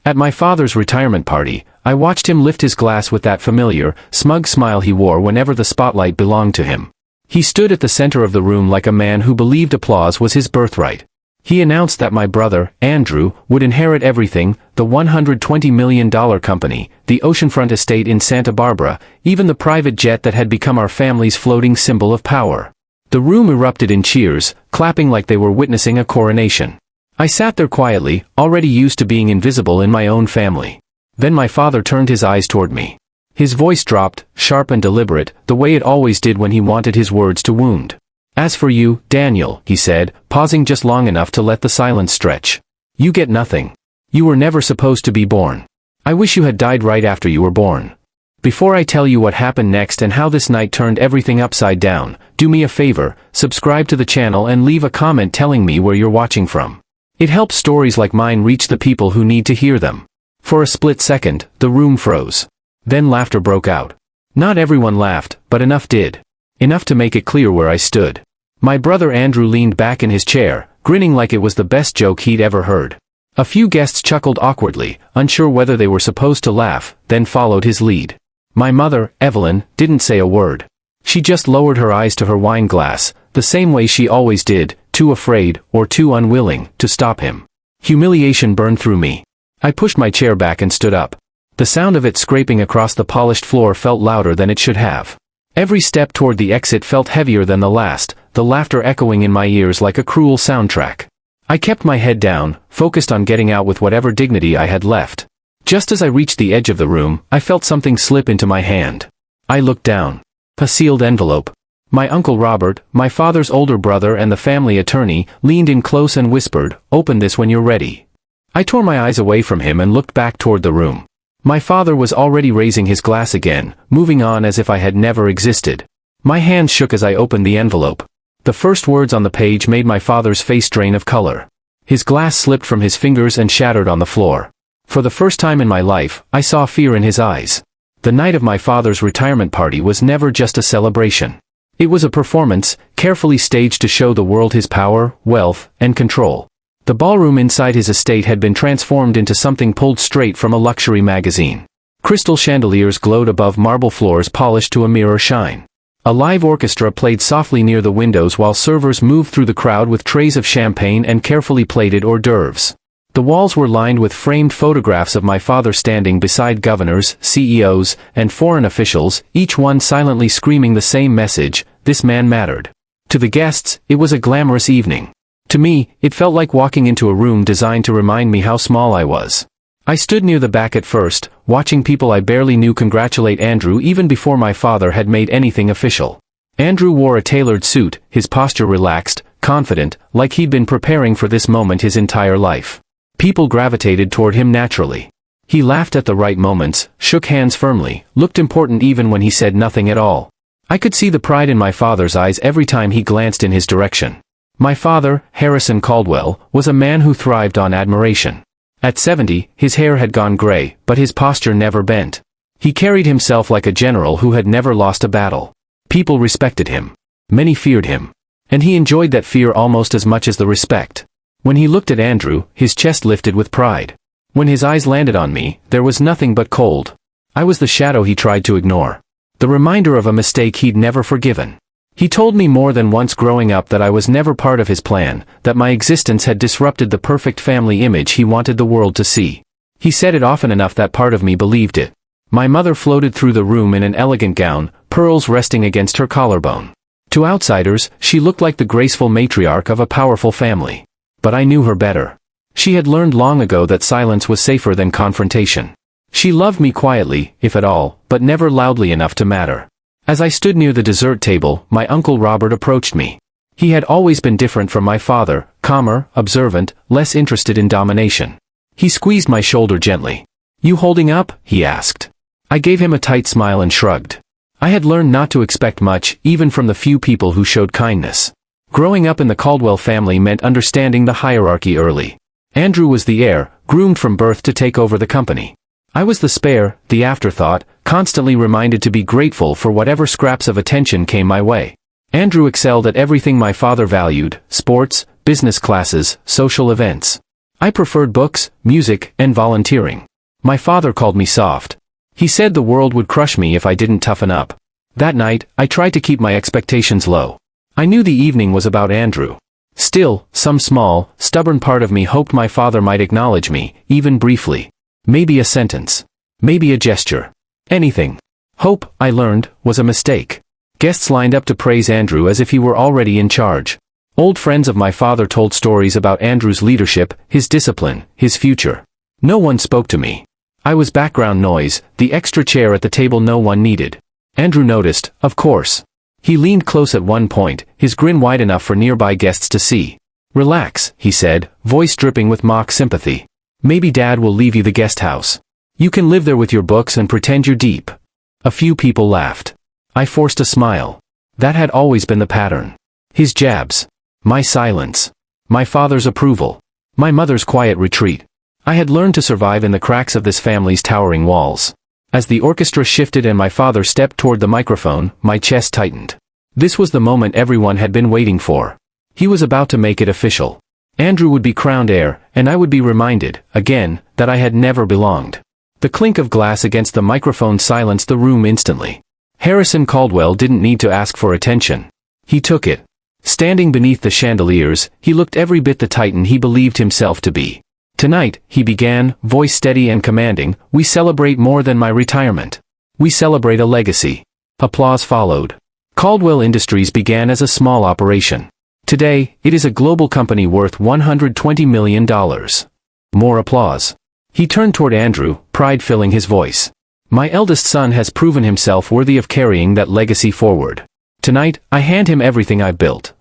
At my father's retirement party, I watched him lift his glass with that familiar, smug smile he wore whenever the spotlight belonged to him. He stood at the center of the room like a man who believed applause was his birthright. He announced that my brother, Andrew, would inherit everything, the $120 million company, the oceanfront estate in Santa Barbara, even the private jet that had become our family's floating symbol of power. The room erupted in cheers, clapping like they were witnessing a coronation. I sat there quietly, already used to being invisible in my own family. Then my father turned his eyes toward me. His voice dropped, sharp and deliberate, the way it always did when he wanted his words to wound. "As for you, Daniel," he said, pausing just long enough to let the silence stretch. "You get nothing. You were never supposed to be born. I wish you had died right after you were born. Before I tell you what happened next and how this night turned everything upside down, do me a favor, subscribe to the channel and leave a comment telling me where you're watching from. It helps stories like mine reach the people who need to hear them." For a split second, the room froze. Then laughter broke out. Not everyone laughed, but enough did. Enough to make it clear where I stood. My brother Andrew leaned back in his chair, grinning like it was the best joke he'd ever heard. A few guests chuckled awkwardly, unsure whether they were supposed to laugh, then followed his lead. My mother, Evelyn, didn't say a word. She just lowered her eyes to her wine glass, the same way she always did, too afraid, or too unwilling, to stop him. Humiliation burned through me. I pushed my chair back and stood up. The sound of it scraping across the polished floor felt louder than it should have. Every step toward the exit felt heavier than the last, the laughter echoing in my ears like a cruel soundtrack. I kept my head down, focused on getting out with whatever dignity I had left. Just as I reached the edge of the room, I felt something slip into my hand. I looked down. A sealed envelope. My Uncle Robert, my father's older brother and the family attorney, leaned in close and whispered, "Open this when you're ready." I tore my eyes away from him and looked back toward the room. My father was already raising his glass again, moving on as if I had never existed. My hands shook as I opened the envelope. The first words on the page made my father's face drain of color. His glass slipped from his fingers and shattered on the floor. For the first time in my life, I saw fear in his eyes. The night of my father's retirement party was never just a celebration. It was a performance, carefully staged to show the world his power, wealth, and control. The ballroom inside his estate had been transformed into something pulled straight from a luxury magazine. Crystal chandeliers glowed above marble floors polished to a mirror shine. A live orchestra played softly near the windows while servers moved through the crowd with trays of champagne and carefully plated hors d'oeuvres. The walls were lined with framed photographs of my father standing beside governors, CEOs, and foreign officials, each one silently screaming the same message: this man mattered. To the guests, it was a glamorous evening. To me, it felt like walking into a room designed to remind me how small I was. I stood near the back at first, watching people I barely knew congratulate Andrew even before my father had made anything official. Andrew wore a tailored suit, his posture relaxed, confident, like he'd been preparing for this moment his entire life. People gravitated toward him naturally. He laughed at the right moments, shook hands firmly, looked important even when he said nothing at all. I could see the pride in my father's eyes every time he glanced in his direction. My father, Harrison Caldwell, was a man who thrived on admiration. At 70, his hair had gone gray, but his posture never bent. He carried himself like a general who had never lost a battle. People respected him. Many feared him. And he enjoyed that fear almost as much as the respect. When he looked at Andrew, his chest lifted with pride. When his eyes landed on me, there was nothing but cold. I was the shadow he tried to ignore. The reminder of a mistake he'd never forgiven. He told me more than once growing up that I was never part of his plan, that my existence had disrupted the perfect family image he wanted the world to see. He said it often enough that part of me believed it. My mother floated through the room in an elegant gown, pearls resting against her collarbone. To outsiders, she looked like the graceful matriarch of a powerful family. But I knew her better. She had learned long ago that silence was safer than confrontation. She loved me quietly, if at all, but never loudly enough to matter. As I stood near the dessert table, my Uncle Robert approached me. He had always been different from my father, calmer, observant, less interested in domination. He squeezed my shoulder gently. "You holding up?" he asked. I gave him a tight smile and shrugged. I had learned not to expect much, even from the few people who showed kindness. Growing up in the Caldwell family meant understanding the hierarchy early. Andrew was the heir, groomed from birth to take over the company. I was the spare, the afterthought, constantly reminded to be grateful for whatever scraps of attention came my way. Andrew excelled at everything my father valued: sports, business classes, social events. I preferred books, music, and volunteering. My father called me soft. He said the world would crush me if I didn't toughen up. That night, I tried to keep my expectations low. I knew the evening was about Andrew. Still, some small, stubborn part of me hoped my father might acknowledge me, even briefly. Maybe a sentence. Maybe a gesture. Anything. Hope, I learned, was a mistake. Guests lined up to praise Andrew as if he were already in charge. Old friends of my father told stories about Andrew's leadership, his discipline, his future. No one spoke to me. I was background noise, the extra chair at the table no one needed. Andrew noticed, of course. He leaned close at one point, his grin wide enough for nearby guests to see. "Relax," he said, voice dripping with mock sympathy. "Maybe Dad will leave you the guest house. You can live there with your books and pretend you're deep." A few people laughed. I forced a smile. That had always been the pattern. His jabs. My silence. My father's approval. My mother's quiet retreat. I had learned to survive in the cracks of this family's towering walls. As the orchestra shifted and my father stepped toward the microphone, my chest tightened. This was the moment everyone had been waiting for. He was about to make it official. Andrew would be crowned heir, and I would be reminded, again, that I had never belonged. The clink of glass against the microphone silenced the room instantly. Harrison Caldwell didn't need to ask for attention. He took it. Standing beneath the chandeliers, he looked every bit the titan he believed himself to be. "Tonight," he began, voice steady and commanding, "we celebrate more than my retirement. We celebrate a legacy." Applause followed. Caldwell Industries began as a small operation. Today, it is a global company worth $120 million. More applause. He turned toward Andrew, pride filling his voice. "My eldest son has proven himself worthy of carrying that legacy forward. Tonight, I hand him everything I've built."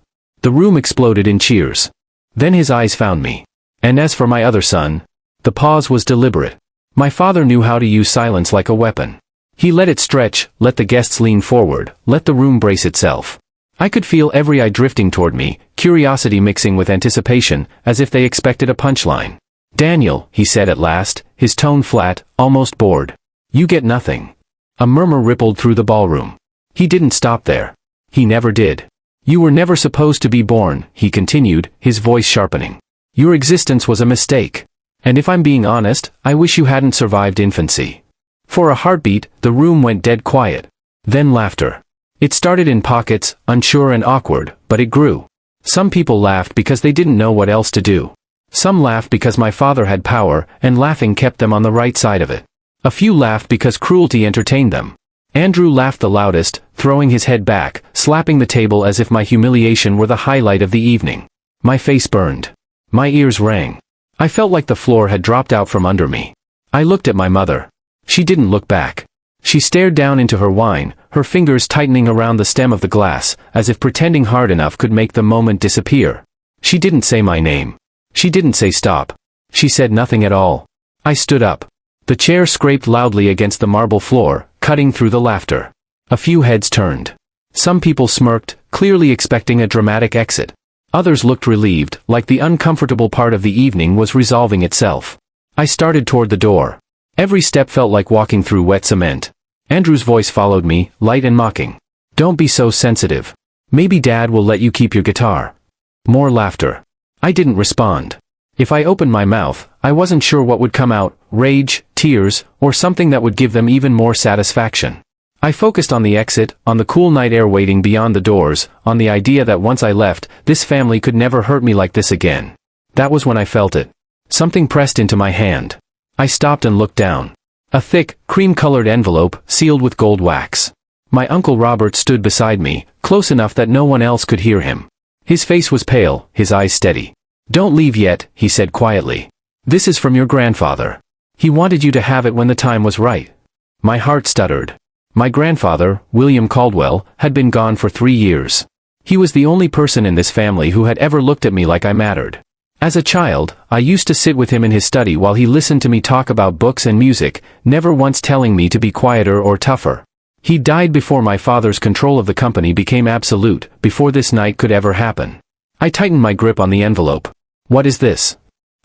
The room exploded in cheers. Then his eyes found me. "And as for my other son..." The pause was deliberate. My father knew how to use silence like a weapon. He let it stretch, let the guests lean forward, let the room brace itself. I could feel every eye drifting toward me, curiosity mixing with anticipation, as if they expected a punchline. "Daniel," he said at last, his tone flat, almost bored. "You get nothing." A murmur rippled through the ballroom. He didn't stop there. He never did. "You were never supposed to be born," he continued, his voice sharpening. "Your existence was a mistake. And if I'm being honest, I wish you hadn't survived infancy." For a heartbeat, the room went dead quiet. Then laughter. It started in pockets, unsure and awkward, but it grew. Some people laughed because they didn't know what else to do. Some laughed because my father had power, and laughing kept them on the right side of it. A few laughed because cruelty entertained them. Andrew laughed the loudest, throwing his head back, slapping the table as if my humiliation were the highlight of the evening. My face burned. My ears rang. I felt like the floor had dropped out from under me. I looked at my mother. She didn't look back. She stared down into her wine, her fingers tightening around the stem of the glass, as if pretending hard enough could make the moment disappear. She didn't say my name. She didn't say stop. She said nothing at all. I stood up. The chair scraped loudly against the marble floor, cutting through the laughter. A few heads turned. Some people smirked, clearly expecting a dramatic exit. Others looked relieved, like the uncomfortable part of the evening was resolving itself. I started toward the door. Every step felt like walking through wet cement. Andrew's voice followed me, light and mocking. "Don't be so sensitive. Maybe Dad will let you keep your guitar." More laughter. I didn't respond. If I opened my mouth, I wasn't sure what would come out, rage, tears, or something that would give them even more satisfaction. I focused on the exit, on the cool night air waiting beyond the doors, on the idea that once I left, this family could never hurt me like this again. That was when I felt it. Something pressed into my hand. I stopped and looked down. A thick, cream-colored envelope, sealed with gold wax. My Uncle Robert stood beside me, close enough that no one else could hear him. His face was pale, his eyes steady. "Don't leave yet," he said quietly. "This is from your grandfather. He wanted you to have it when the time was right." My heart stuttered. My grandfather, William Caldwell, had been gone for 3 years. He was the only person in this family who had ever looked at me like I mattered. As a child, I used to sit with him in his study while he listened to me talk about books and music, never once telling me to be quieter or tougher. He died before my father's control of the company became absolute, before this night could ever happen. I tightened my grip on the envelope. "What is this?"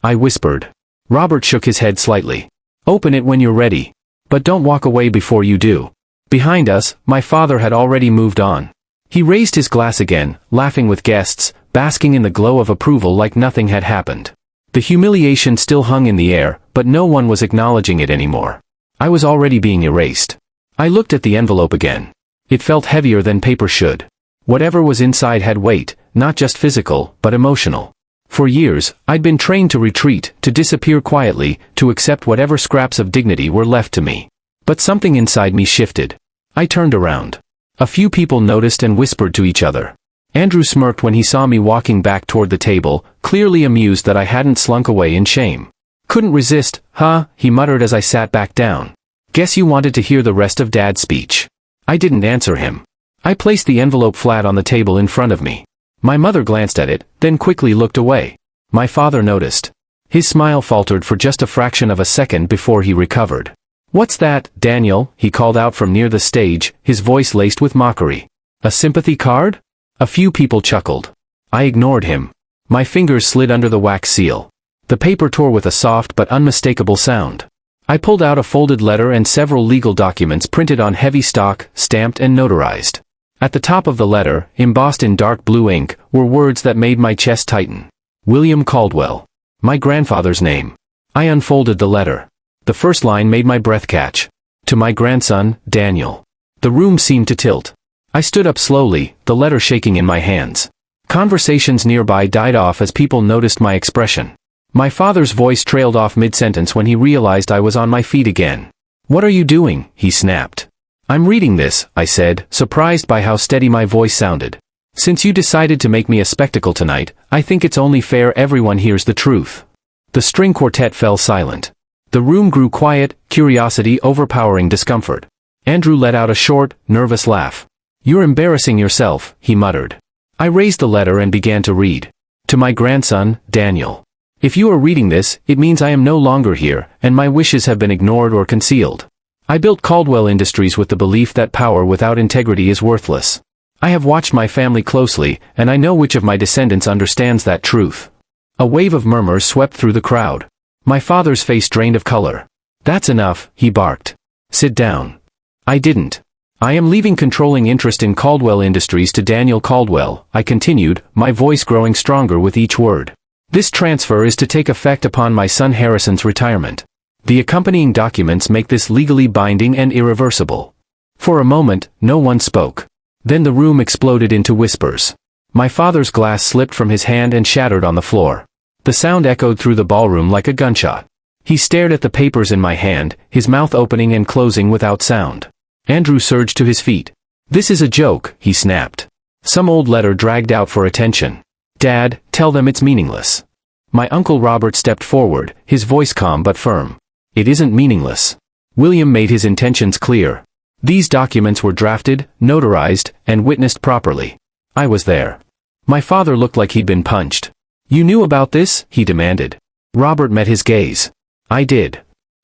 I whispered. Robert shook his head slightly. "Open it when you're ready. But don't walk away before you do." Behind us, my father had already moved on. He raised his glass again, laughing with guests, basking in the glow of approval like nothing had happened. The humiliation still hung in the air, but no one was acknowledging it anymore. I was already being erased. I looked at the envelope again. It felt heavier than paper should. Whatever was inside had weight, not just physical, but emotional. For years, I'd been trained to retreat, to disappear quietly, to accept whatever scraps of dignity were left to me. But something inside me shifted. I turned around. A few people noticed and whispered to each other. Andrew smirked when he saw me walking back toward the table, clearly amused that I hadn't slunk away in shame. Couldn't resist, huh? He muttered as I sat back down. Guess you wanted to hear the rest of Dad's speech. I didn't answer him. I placed the envelope flat on the table in front of me. My mother glanced at it, then quickly looked away. My father noticed. His smile faltered for just a fraction of a second before he recovered. "What's that, Daniel?" he called out from near the stage, his voice laced with mockery. "A sympathy card?" A few people chuckled. I ignored him. My fingers slid under the wax seal. The paper tore with a soft but unmistakable sound. I pulled out a folded letter and several legal documents printed on heavy stock, stamped and notarized. At the top of the letter, embossed in dark blue ink, were words that made my chest tighten. William Caldwell. My grandfather's name. I unfolded the letter. The first line made my breath catch. To my grandson, Daniel. The room seemed to tilt. I stood up slowly, the letter shaking in my hands. Conversations nearby died off as people noticed my expression. My father's voice trailed off mid-sentence when he realized I was on my feet again. "What are you doing?" he snapped. "I'm reading this," I said, surprised by how steady my voice sounded. "Since you decided to make me a spectacle tonight, I think it's only fair everyone hears the truth." The string quartet fell silent. The room grew quiet, curiosity overpowering discomfort. Andrew let out a short, nervous laugh. "You're embarrassing yourself," he muttered. I raised the letter and began to read. To my grandson, Daniel. If you are reading this, it means I am no longer here, and my wishes have been ignored or concealed. I built Caldwell Industries with the belief that power without integrity is worthless. I have watched my family closely, and I know which of my descendants understands that truth. A wave of murmurs swept through the crowd. My father's face drained of color. "That's enough," he barked. "Sit down." I didn't. "I am leaving controlling interest in Caldwell Industries to Daniel Caldwell," I continued, my voice growing stronger with each word. "This transfer is to take effect upon my son Harrison's retirement. The accompanying documents make this legally binding and irreversible." For a moment, no one spoke. Then the room exploded into whispers. My father's glass slipped from his hand and shattered on the floor. The sound echoed through the ballroom like a gunshot. He stared at the papers in my hand, his mouth opening and closing without sound. Andrew surged to his feet. "This is a joke," he snapped. Some old letter dragged out for attention. "Dad, tell them it's meaningless." My Uncle Robert stepped forward, his voice calm but firm. "It isn't meaningless." William made his intentions clear. These documents were drafted, notarized, and witnessed properly. I was there. My father looked like he'd been punched. "You knew about this?" he demanded. Robert met his gaze. "I did."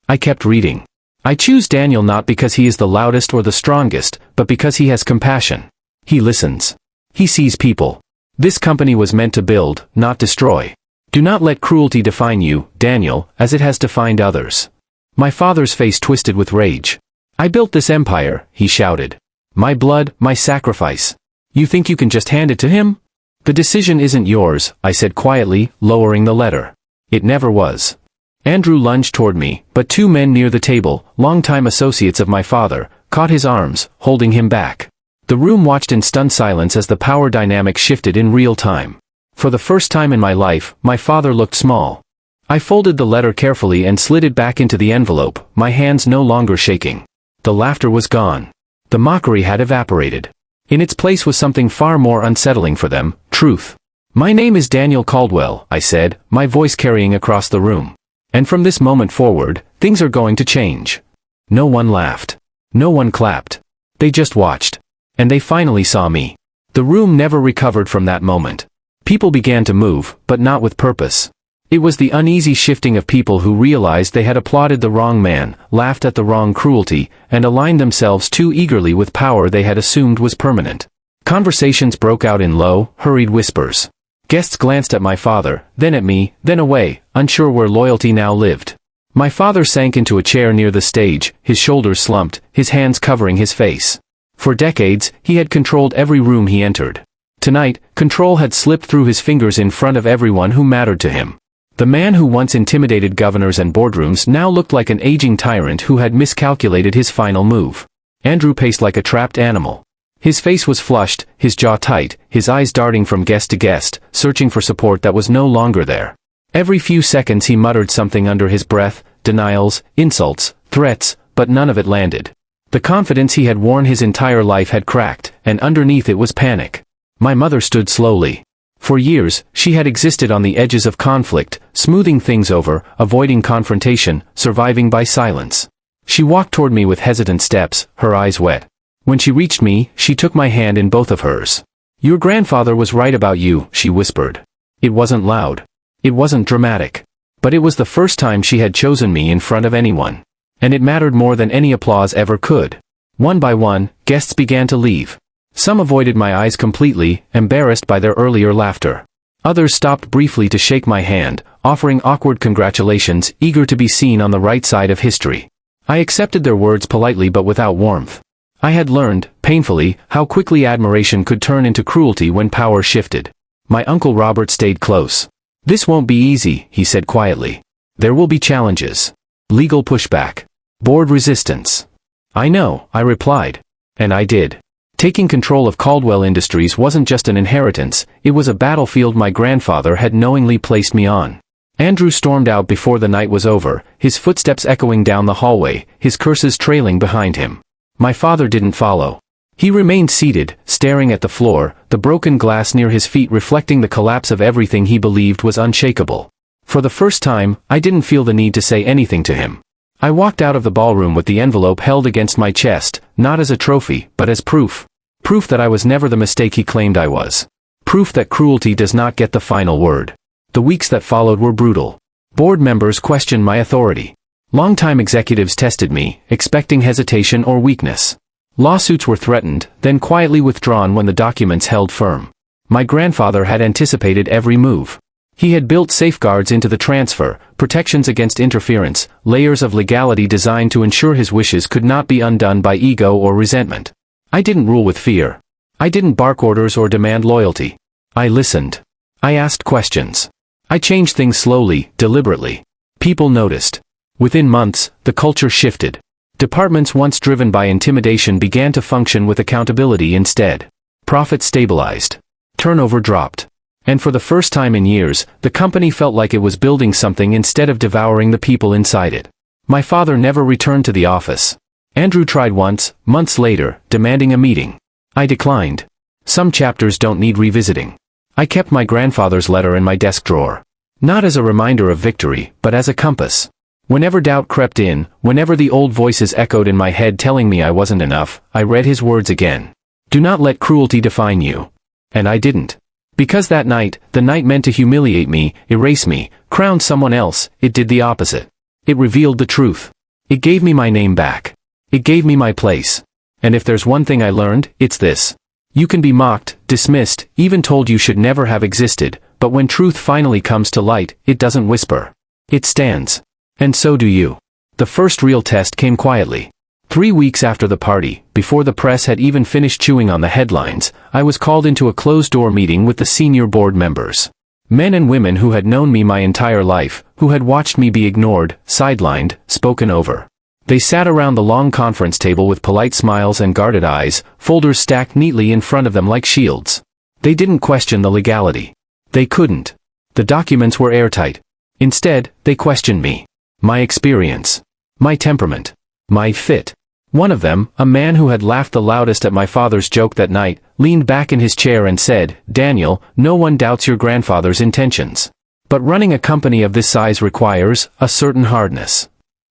I kept reading. "I choose Daniel not because he is the loudest or the strongest, but because he has compassion. He listens. He sees people. This company was meant to build, not destroy. Do not let cruelty define you, Daniel, as it has defined others." My father's face twisted with rage. "I built this empire," he shouted. "My blood, my sacrifice. You think you can just hand it to him?" "The decision isn't yours," I said quietly, lowering the letter. "It never was." Andrew lunged toward me, but two men near the table, longtime associates of my father, caught his arms, holding him back. The room watched in stunned silence as the power dynamic shifted in real time. For the first time in my life, my father looked small. I folded the letter carefully and slid it back into the envelope, my hands no longer shaking. The laughter was gone. The mockery had evaporated. In its place was something far more unsettling for them, truth. "My name is Daniel Caldwell," I said, my voice carrying across the room. "And from this moment forward, things are going to change." No one laughed. No one clapped. They just watched. And they finally saw me. The room never recovered from that moment. People began to move, but not with purpose. It was the uneasy shifting of people who realized they had applauded the wrong man, laughed at the wrong cruelty, and aligned themselves too eagerly with power they had assumed was permanent. Conversations broke out in low, hurried whispers. Guests glanced at my father, then at me, then away, unsure where loyalty now lived. My father sank into a chair near the stage, his shoulders slumped, his hands covering his face. For decades, he had controlled every room he entered. Tonight, control had slipped through his fingers in front of everyone who mattered to him. The man who once intimidated governors and boardrooms now looked like an aging tyrant who had miscalculated his final move. Andrew paced like a trapped animal. His face was flushed, his jaw tight, his eyes darting from guest to guest, searching for support that was no longer there. Every few seconds he muttered something under his breath, denials, insults, threats, but none of it landed. The confidence he had worn his entire life had cracked, and underneath it was panic. My mother stood slowly. For years, she had existed on the edges of conflict, smoothing things over, avoiding confrontation, surviving by silence. She walked toward me with hesitant steps, her eyes wet. When she reached me, she took my hand in both of hers. "Your grandfather was right about you," she whispered. It wasn't loud. It wasn't dramatic. But it was the first time she had chosen me in front of anyone. And it mattered more than any applause ever could. One by one, guests began to leave. Some avoided my eyes completely, embarrassed by their earlier laughter. Others stopped briefly to shake my hand, offering awkward congratulations, eager to be seen on the right side of history. I accepted their words politely but without warmth. I had learned, painfully, how quickly admiration could turn into cruelty when power shifted. My Uncle Robert stayed close. "This won't be easy," he said quietly. "There will be challenges. Legal pushback. Board resistance." "I know," I replied. And I did. Taking control of Caldwell Industries wasn't just an inheritance, it was a battlefield my grandfather had knowingly placed me on. Andrew stormed out before the night was over, his footsteps echoing down the hallway, his curses trailing behind him. My father didn't follow. He remained seated, staring at the floor, the broken glass near his feet reflecting the collapse of everything he believed was unshakable. For the first time, I didn't feel the need to say anything to him. I walked out of the ballroom with the envelope held against my chest, not as a trophy, but as proof. Proof that I was never the mistake he claimed I was. Proof that cruelty does not get the final word. The weeks that followed were brutal. Board members questioned my authority. Longtime executives tested me, expecting hesitation or weakness. Lawsuits were threatened, then quietly withdrawn when the documents held firm. My grandfather had anticipated every move. He had built safeguards into the transfer, protections against interference, layers of legality designed to ensure his wishes could not be undone by ego or resentment. I didn't rule with fear. I didn't bark orders or demand loyalty. I listened. I asked questions. I changed things slowly, deliberately. People noticed. Within months, the culture shifted. Departments once driven by intimidation began to function with accountability instead. Profits stabilized. Turnover dropped. And for the first time in years, the company felt like it was building something instead of devouring the people inside it. My father never returned to the office. Andrew tried once, months later, demanding a meeting. I declined. Some chapters don't need revisiting. I kept my grandfather's letter in my desk drawer. Not as a reminder of victory, but as a compass. Whenever doubt crept in, whenever the old voices echoed in my head telling me I wasn't enough, I read his words again. "Do not let cruelty define you." And I didn't. Because that night, the night meant to humiliate me, erase me, crown someone else, it did the opposite. It revealed the truth. It gave me my name back. It gave me my place. And if there's one thing I learned, it's this. You can be mocked, dismissed, even told you should never have existed, but when truth finally comes to light, it doesn't whisper. It stands. And so do you. The first real test came quietly. 3 weeks after the party, before the press had even finished chewing on the headlines, I was called into a closed-door meeting with the senior board members. Men and women who had known me my entire life, who had watched me be ignored, sidelined, spoken over. They sat around the long conference table with polite smiles and guarded eyes, folders stacked neatly in front of them like shields. They didn't question the legality. They couldn't. The documents were airtight. Instead, they questioned me. My experience. My temperament. My fit. One of them, a man who had laughed the loudest at my father's joke that night, leaned back in his chair and said, "Daniel, no one doubts your grandfather's intentions. But running a company of this size requires a certain hardness."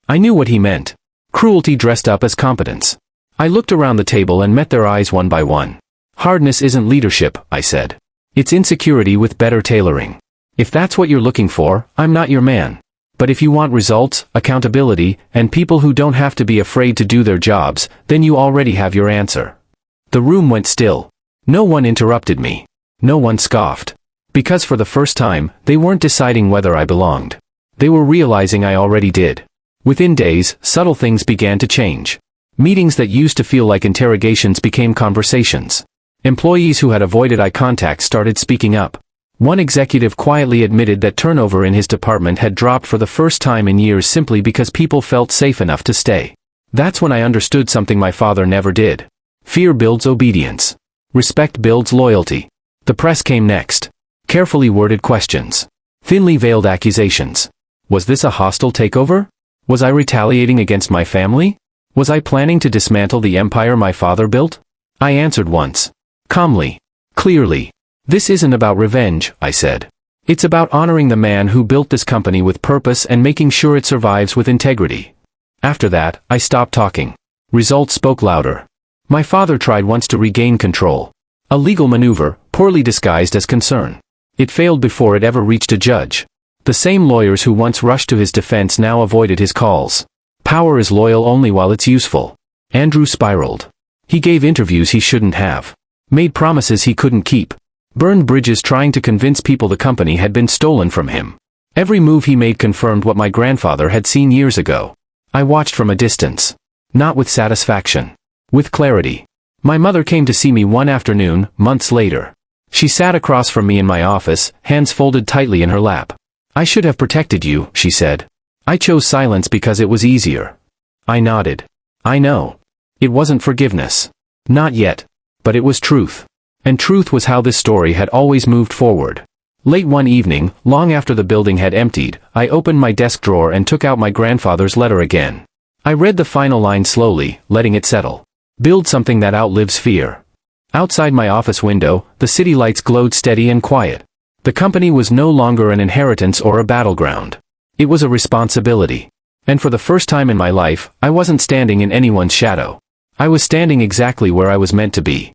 I knew what he meant. Cruelty dressed up as competence. I looked around the table and met their eyes one by one. "Hardness isn't leadership," I said. "It's insecurity with better tailoring. If that's what you're looking for, I'm not your man. But if you want results, accountability, and people who don't have to be afraid to do their jobs, then you already have your answer." The room went still. No one interrupted me. No one scoffed. Because for the first time, they weren't deciding whether I belonged. They were realizing I already did. Within days, subtle things began to change. Meetings that used to feel like interrogations became conversations. Employees who had avoided eye contact started speaking up. One executive quietly admitted that turnover in his department had dropped for the first time in years simply because people felt safe enough to stay. That's when I understood something my father never did. Fear builds obedience. Respect builds loyalty. The press came next. Carefully worded questions. Thinly veiled accusations. Was this a hostile takeover? Was I retaliating against my family? Was I planning to dismantle the empire my father built? I answered once. Calmly. Clearly. This isn't about revenge, I said. It's about honoring the man who built this company with purpose and making sure it survives with integrity. After that, I stopped talking. Results spoke louder. My father tried once to regain control. A legal maneuver, poorly disguised as concern. It failed before it ever reached a judge. The same lawyers who once rushed to his defense now avoided his calls. Power is loyal only while it's useful. Andrew spiraled. He gave interviews he shouldn't have. Made promises he couldn't keep. Burned bridges trying to convince people the company had been stolen from him. Every move he made confirmed what my grandfather had seen years ago. I watched from a distance. Not with satisfaction. With clarity. My mother came to see me one afternoon, months later. She sat across from me in my office, hands folded tightly in her lap. I should have protected you, she said. I chose silence because it was easier. I nodded. I know. It wasn't forgiveness. Not yet. But it was truth. And truth was how this story had always moved forward. Late one evening, long after the building had emptied, I opened my desk drawer and took out my grandfather's letter again. I read the final line slowly, letting it settle. Build something that outlives fear. Outside my office window, the city lights glowed steady and quiet. The company was no longer an inheritance or a battleground. It was a responsibility. And for the first time in my life, I wasn't standing in anyone's shadow. I was standing exactly where I was meant to be.